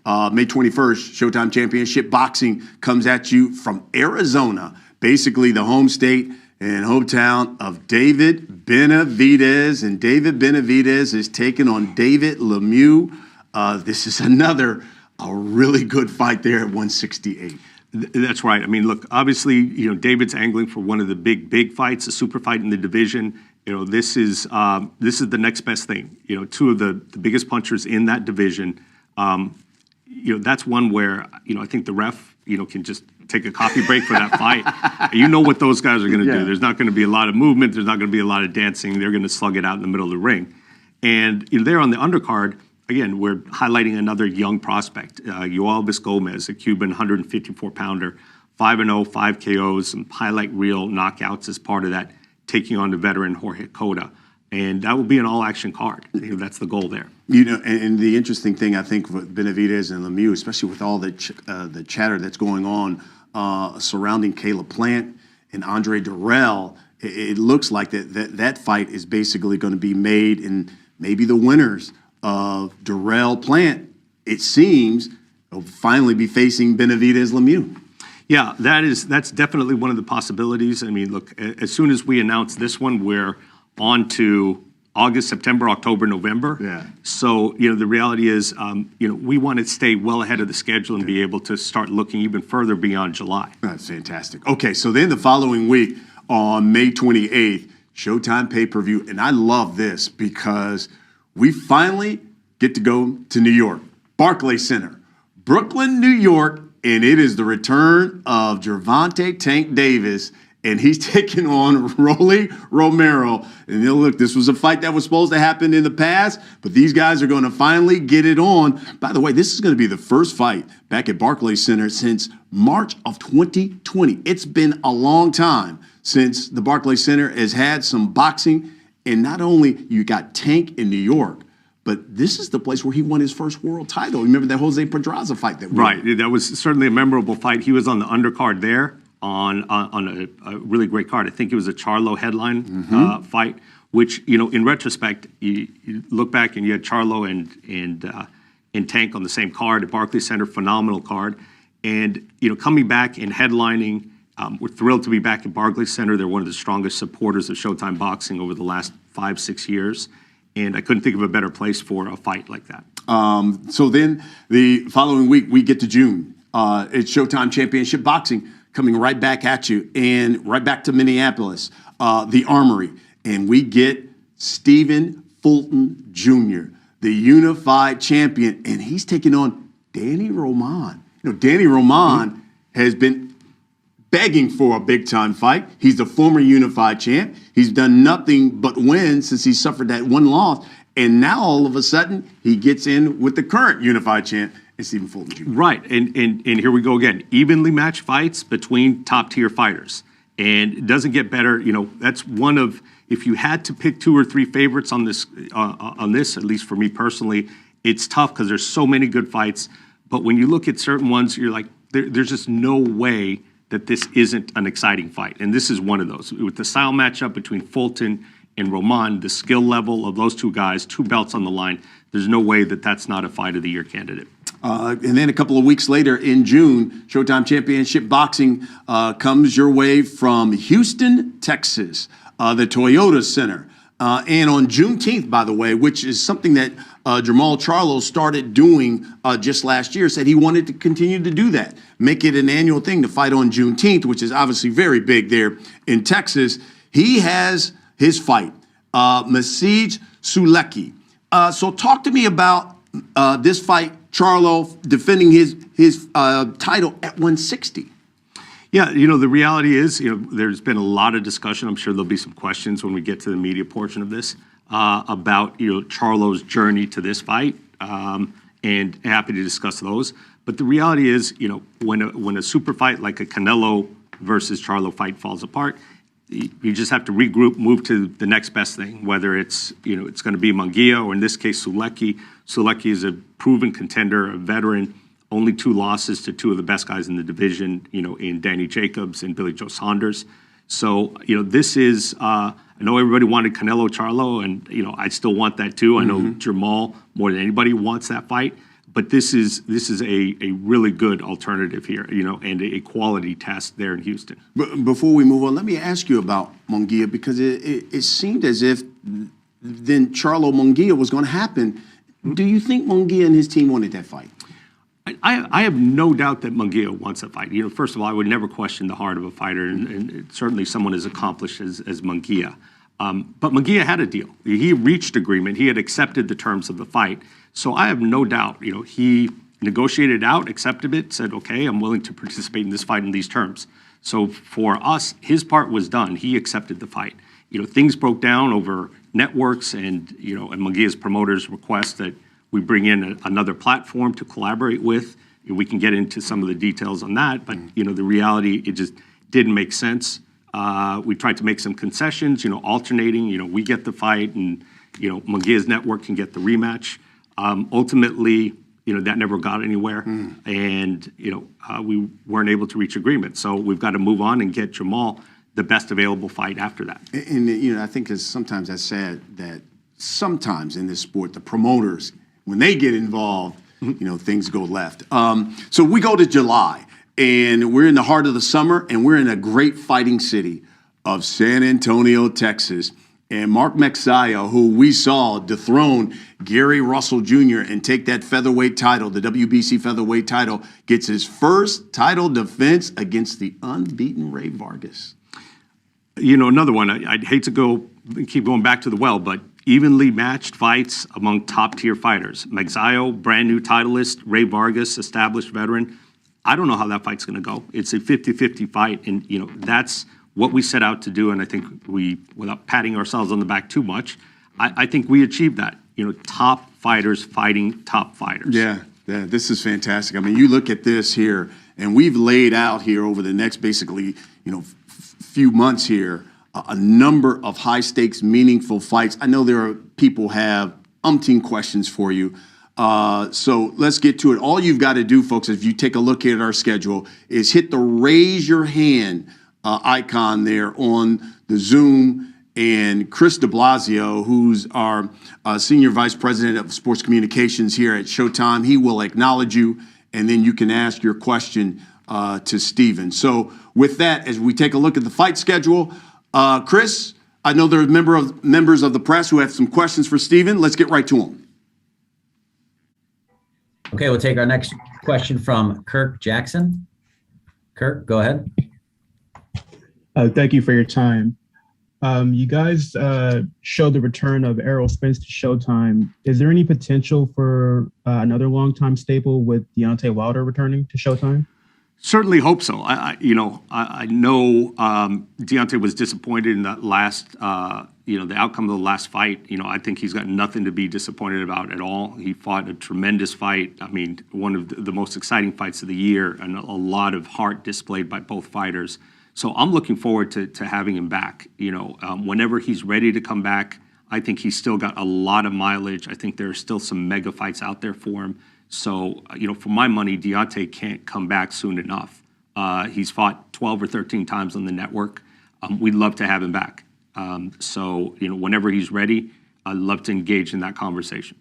May 21st, Showtime Championship Boxing comes at you from Arizona, basically the home state and hometown of David Benavidez. And David Benavidez is taking on David Lemieux. This is a really good fight there at 168. That's right. I mean, look, obviously, David's angling for one of the big fights, a super fight in the division. This is the next best thing. Two of the biggest punchers in that division. That's one where I think the ref can just take a coffee break for that fight. You know what those guys are going to do. There's not going to be a lot of movement. There's not going to be a lot of dancing. They're going to slug it out in the middle of the ring. And there on the undercard, again, we're highlighting another young prospect, Yoelvis Gomez, a Cuban 154-pounder, 5-0, 5 KOs, some highlight reel knockouts as part of that, taking on the veteran Jorge Cota. And that will be an all-action card. That's the goal there. And the interesting thing, I think, with Benavidez and Lemieux, especially with all the chatter that's going on surrounding Caleb Plant and Andre Durrell, it looks like that fight is basically going to be made, and maybe the winners of Durrell Plant, it seems, will finally be facing Benavidez Lemieux. Yeah, that's definitely one of the possibilities. I mean, look, as soon as we announce this one, we're on to August, September, October, November. Yeah. So, the reality is, we want to stay well ahead of the schedule and be able to start looking even further beyond July. That's fantastic. Okay, so then the following week on May 28th, Showtime pay-per-view, and I love this because we finally get to go to New York, Barclays Center, Brooklyn, New York, and it is the return of Gervonta Tank Davis, and he's taking on Rolly Romero. And look, this was a fight that was supposed to happen in the past, but these guys are going to finally get it on. By the way, this is going to be the first fight back at Barclays Center since March of 2020. It's been a long time since the Barclays Center has had some boxing. And not only you got Tank in New York, but this is the place where he won his first world title. Remember that Jose Pedraza fight that we Right, that was certainly a memorable fight. He was on the undercard there on a really great card. I think it was a Charlo headline fight, which, in retrospect, you look back and you had Charlo and Tank on the same card at Barclays Center, phenomenal card. And, coming back and headlining, we're thrilled to be back at Barclays Center. They're one of the strongest supporters of Showtime Boxing over the last 5-6 years. And I couldn't think of a better place for a fight like that. So then the following week, we get to June. It's Showtime Championship Boxing coming right back at you and right back to Minneapolis, the Armory. And we get Stephen Fulton Jr., the unified champion, and he's taking on Danny Roman. Danny Roman has been begging for a big-time fight. He's the former unified champ. He's done nothing but win since he suffered that one loss. And now, all of a sudden, he gets in with the current unified champ, and Stephen Fulton Jr. Right, and here we go again. Evenly matched fights between top-tier fighters. And it doesn't get better. That's one of, if you had to pick 2 or 3 favorites on this, at least for me personally, it's tough because there's so many good fights. But when you look at certain ones, you're like, there's just no way that this isn't an exciting fight. And this is one of those. With the style matchup between Fulton and Roman, the skill level of those 2 guys, 2 belts on the line, there's no way that that's not a Fight of the Year candidate. And then a couple of weeks later in June, Showtime Championship Boxing comes your way from Houston, Texas, the Toyota Center. And on Juneteenth, by the way, which is something that Jermall Charlo started doing just last year, said he wanted to continue to do that, make it an annual thing to fight on Juneteenth, which is obviously very big there in Texas. He has his fight, Masij Sulecki. So talk to me about this fight, Charlo defending his title at 160. Yeah, the reality is, there's been a lot of discussion. I'm sure there'll be some questions when we get to the media portion of this about, Charlo's journey to this fight, and happy to discuss those. But the reality is, when a super fight like a Canelo versus Charlo fight falls apart, you just have to regroup, move to the next best thing, whether it's, it's going to be Munguia or in this case, Sulecki. Sulecki is a proven contender, a veteran, only 2 losses to 2 of the best guys in the division, in Danny Jacobs and Billy Joe Saunders. So, this is, I know everybody wanted Canelo Charlo, and, I still want that too. I know Jermall, more than anybody, wants that fight. But this is a really good alternative here, and a quality test there in Houston. But before we move on, let me ask you about Munguia, because it seemed as if then Charlo Munguia was going to happen. Do you think Munguia and his team wanted that fight? I have no doubt that Munguia wants a fight. First of all, I would never question the heart of a fighter, and certainly someone as accomplished as Munguia. But Munguia had a deal. He reached agreement. He had accepted the terms of the fight. So I have no doubt, he negotiated out, accepted it, said, okay, I'm willing to participate in this fight in these terms. So for us, his part was done. He accepted the fight. Things broke down over networks and Munguia's promoters request that we bring in another platform to collaborate with. We can get into some of the details on that, but the reality, it just didn't make sense. We tried to make some concessions, alternating, we get the fight and, Munguia's network can get the rematch. Ultimately, that never got anywhere, and we weren't able to reach agreement. So we've got to move on and get Jamal the best available fight after that. And I think sometimes that's sad that sometimes in this sport, the promoters, when they get involved, things go left. So we go to July, and we're in the heart of the summer, and we're in a great fighting city of San Antonio, Texas. And Mark Magsayo, who we saw dethrone Gary Russell Jr. and take that featherweight title, the WBC featherweight title, gets his first title defense against the unbeaten Ray Vargas. Another one, I'd hate to keep going back to the well, but evenly matched fights among top-tier fighters. Magsayo, brand new titleist. Ray Vargas, established veteran. I don't know how that fight's going to go. It's a 50-50 fight, and that's what we set out to do, and I think we, without patting ourselves on the back too much, I think we achieved that. Top fighters fighting top fighters. Yeah, this is fantastic. I mean, you look at this here, and we've laid out here over the next basically, few months here, a number of high-stakes, meaningful fights. I know there are people have umpteen questions for you. So let's get to it. All you've got to do, folks, if you take a look at our schedule, is hit the raise your hand icon there on the Zoom, and Chris de Blasio, who's our Senior Vice President of Sports Communications here at ShowTime, he will acknowledge you, and then you can ask your question to Stephen. So with that, as we take a look at the fight schedule, Chris, I know there are members of the press who have some questions for Stephen. Let's get right to them. Okay, we'll take our next question from Kirk Jackson. Kirk, go ahead. Thank you for your time. You guys showed the return of Errol Spence to Showtime. Is there any potential for another longtime staple with Deontay Wilder returning to Showtime? Certainly hope so. I know Deontay was disappointed in that last, the outcome of the last fight. I think he's got nothing to be disappointed about at all. He fought a tremendous fight. I mean, one of the most exciting fights of the year, and a lot of heart displayed by both fighters. So I'm looking forward to having him back. Whenever he's ready to come back, I think he's still got a lot of mileage. I think there are still some mega fights out there for him. So, for my money, Deontay can't come back soon enough. He's fought 12 or 13 times on the network. We'd love to have him back. So, whenever he's ready, I'd love to engage in that conversation.